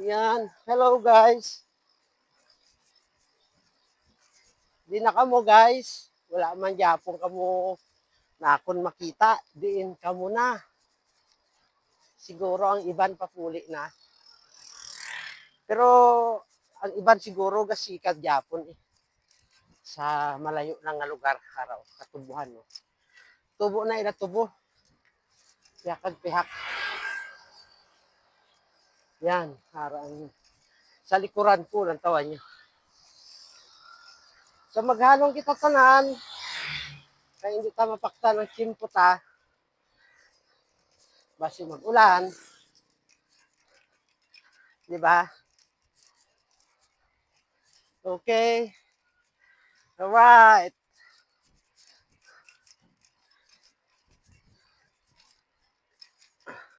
Yan. Hello guys. Di na kamo guys. Wala man yapon kamo na akon makita. Diin kamo na. Siguro ang iban papuli na. Pero ang iban siguro gasikat yapon eh. Sa malayo na nga lugar haraw. Katubuhan no. Tubo na ila tubo. Yakag pihak. Yan. Harang. Sa likuran ko ng tawan niya. So maghalong kita tanan. Kaya hindi ta mapakta ng kimpo ta. Basi mag-ulan. Di ba? Okay. Alright.